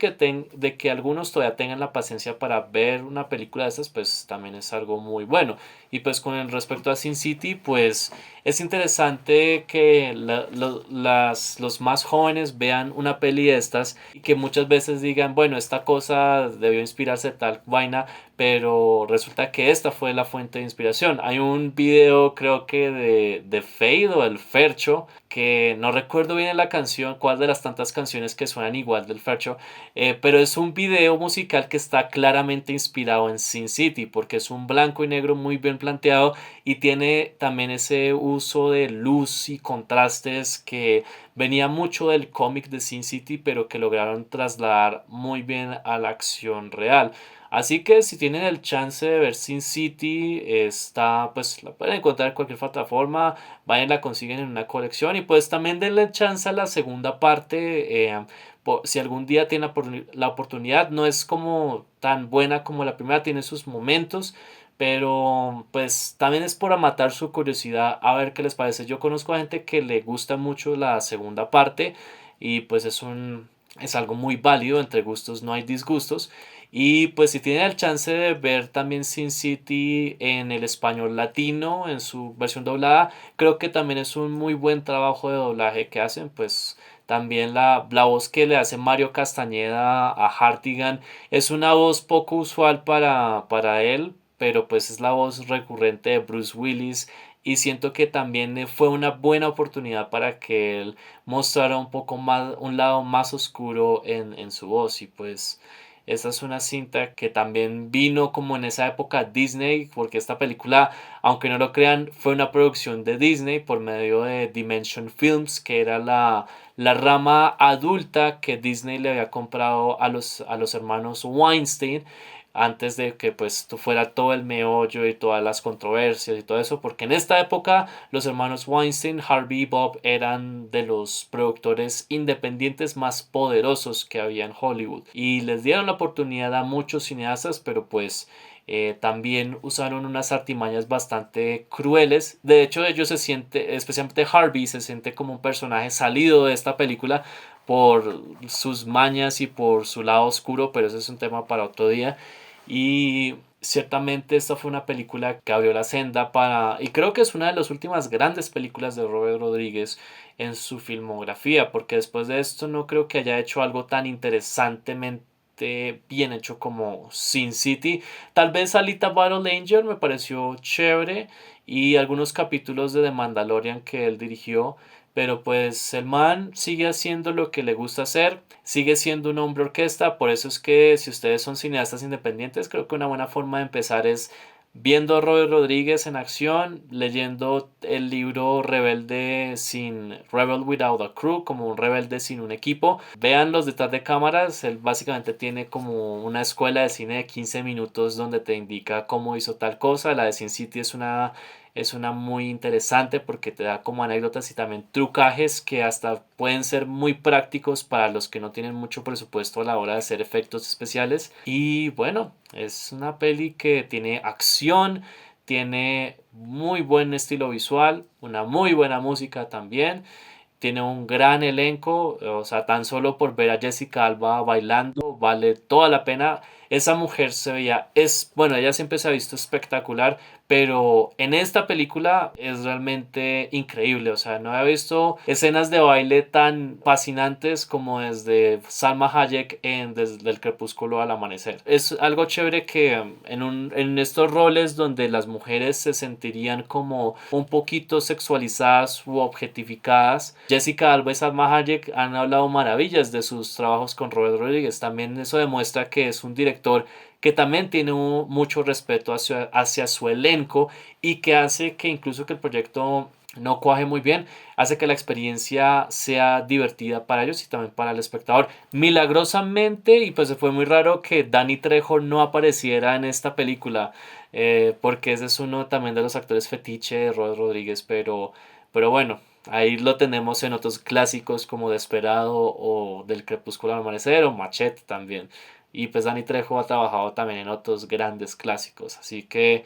que algunos todavía tengan la paciencia para ver una película de estas, pues también es algo muy bueno. Y pues con el respecto a Sin City, pues es interesante que los más jóvenes vean una peli de estas y que muchas veces digan, bueno, esta cosa debió inspirarse de tal vaina, pero resulta que esta fue la fuente de inspiración. Hay un video, creo que de Fade o el Fercho, que no recuerdo bien la canción, cuál de las tantas canciones que suenan igual del Fercho, pero es un video musical que está claramente inspirado en Sin City, porque es un blanco y negro muy bien planteado y tiene también ese uso de luz y contrastes que venía mucho del cómic de Sin City, pero que lograron trasladar muy bien a la acción real. Así que si tienen el chance de ver Sin City, está, pues la pueden encontrar en cualquier plataforma, vayan, la consiguen en una colección y pues también denle chance a la segunda parte. Si algún día tienen la oportunidad, no es como tan buena como la primera, tiene sus momentos, pero pues también es por matar su curiosidad a ver qué les parece. Yo conozco a gente que le gusta mucho la segunda parte y pues es algo muy válido, entre gustos no hay disgustos. Y pues si tienen el chance de ver también Sin City en el español latino, en su versión doblada, creo que también es un muy buen trabajo de doblaje que hacen. Pues también la voz que le hace Mario Castañeda a Hartigan es una voz poco usual para él, pero pues es la voz recurrente de Bruce Willis. Y siento que también fue una buena oportunidad para que él mostrara un poco más, un lado más oscuro en su voz. Y pues esta es una cinta que también vino como en esa época Disney, porque esta película, aunque no lo crean, fue una producción de Disney por medio de Dimension Films, que era la rama adulta que Disney le había comprado a los hermanos Weinstein antes de que pues fuera todo el meollo y todas las controversias y todo eso, porque en esta época los hermanos Weinstein, Harvey y Bob, eran de los productores independientes más poderosos que había en Hollywood y les dieron la oportunidad a muchos cineastas, pero pues también usaron unas artimañas bastante crueles. De hecho, ellos se siente, especialmente Harvey, se siente como un personaje salido de esta película por sus mañas y por su lado oscuro, pero ese es un tema para otro día. Y ciertamente esta fue una película que abrió la senda para, y creo que es una de las últimas grandes películas de Robert Rodríguez en su filmografía, porque después de esto no creo que haya hecho algo tan interesantemente bien hecho como Sin City. Tal vez Alita Battle Angel me pareció chévere y algunos capítulos de The Mandalorian que él dirigió, pero pues el man sigue haciendo lo que le gusta hacer, sigue siendo un hombre orquesta. Por eso es que si ustedes son cineastas independientes, creo que una buena forma de empezar es viendo a Robert Rodríguez en acción, leyendo el libro Rebel Without a Crew, como un rebelde sin un equipo. Vean los detrás de cámaras, él básicamente tiene como una escuela de cine de 15 minutos donde te indica cómo hizo tal cosa. La de Sin City es una muy interesante porque te da como anécdotas y también trucajes que hasta pueden ser muy prácticos para los que no tienen mucho presupuesto a la hora de hacer efectos especiales. Y bueno, es una peli que tiene acción, tiene muy buen estilo visual, una muy buena música también. Tiene un gran elenco, o sea, tan solo por ver a Jessica Alba bailando vale toda la pena. Esa mujer se veía, bueno, ella siempre se ha visto espectacular, pero en esta película es realmente increíble. O sea, no había visto escenas de baile tan fascinantes como desde Salma Hayek Desde el crepúsculo al amanecer. Es algo chévere que en estos roles donde las mujeres se sentirían como un poquito sexualizadas u objetificadas, Jessica Alba y Salma Hayek han hablado maravillas de sus trabajos con Robert Rodríguez. También eso demuestra que es un director que también tiene mucho respeto hacia su elenco y que hace que incluso que el proyecto no cuaje muy bien, hace que la experiencia sea divertida para ellos y también para el espectador. Milagrosamente, y pues fue muy raro que Danny Trejo no apareciera en esta película, porque ese es uno también de los actores fetiche de Robert Rodríguez, pero bueno, ahí lo tenemos en otros clásicos como Desperado o Del crepúsculo al amanecer o Machete también. Y pues Danny Trejo ha trabajado también en otros grandes clásicos. Así que,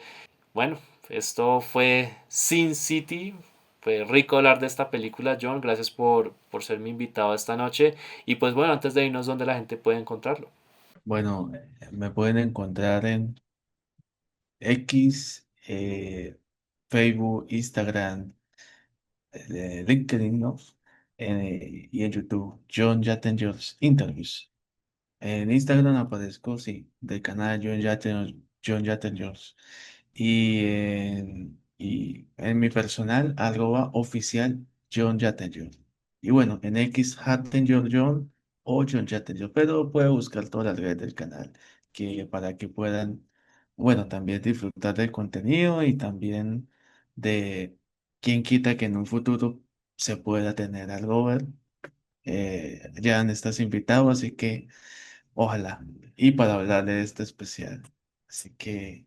bueno, esto fue Sin City. Fue rico hablar de esta película, John. Gracias por ser mi invitado esta noche. Y pues bueno, antes de irnos, ¿dónde la gente puede encontrarlo? Bueno, me pueden encontrar en X, Facebook, Instagram, LinkedIn, ¿no? Y en YouTube, John Yatten Jones Interviews. En Instagram aparezco, sí, del canal John Yatten Jones. Y en mi personal, arroba oficial John Yatten Jones. Y bueno, en X, Yatten John o John Yatten Jones, pero puede buscar todas las redes del canal para que puedan, bueno, también disfrutar del contenido y también de quién quita que en un futuro se pueda tener algo, ver. Ya han estás invitado, así que ojalá. Y para hablar de este especial. Así que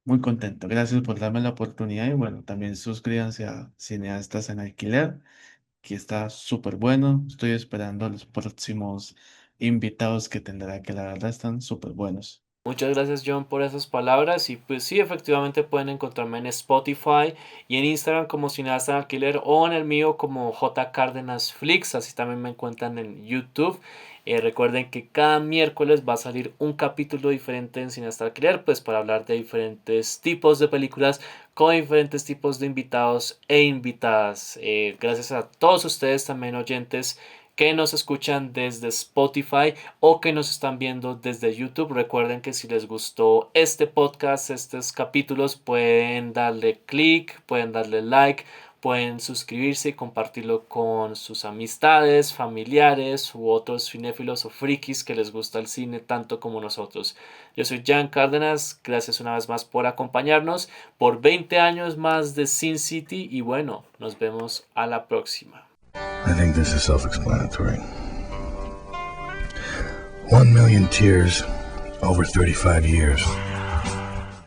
muy contento. Gracias por darme la oportunidad y bueno, también suscríbanse a Cineastas en Alquiler, que está súper bueno. Estoy esperando a los próximos invitados que tendrá, que la verdad están súper buenos. Muchas gracias, John, por esas palabras. Y pues sí, efectivamente pueden encontrarme en Spotify y en Instagram como Cineasta en Alquiler o en el mío como J. Cárdenas Flix. Así también me encuentran en YouTube. Recuerden que cada miércoles va a salir un capítulo diferente en Cineasta en Alquiler, pues para hablar de diferentes tipos de películas con diferentes tipos de invitados e invitadas. Gracias a todos ustedes también oyentes que nos escuchan desde Spotify o que nos están viendo desde YouTube. Recuerden que si les gustó este podcast, estos capítulos, pueden darle click, pueden darle like, pueden suscribirse y compartirlo con sus amistades, familiares u otros cinéfilos o frikis que les gusta el cine tanto como nosotros. Yo soy Jan Cárdenas, gracias una vez más por acompañarnos, por 20 años más de Sin City y bueno, nos vemos a la próxima. I think this is self-explanatory. 1 million tears over 35 years.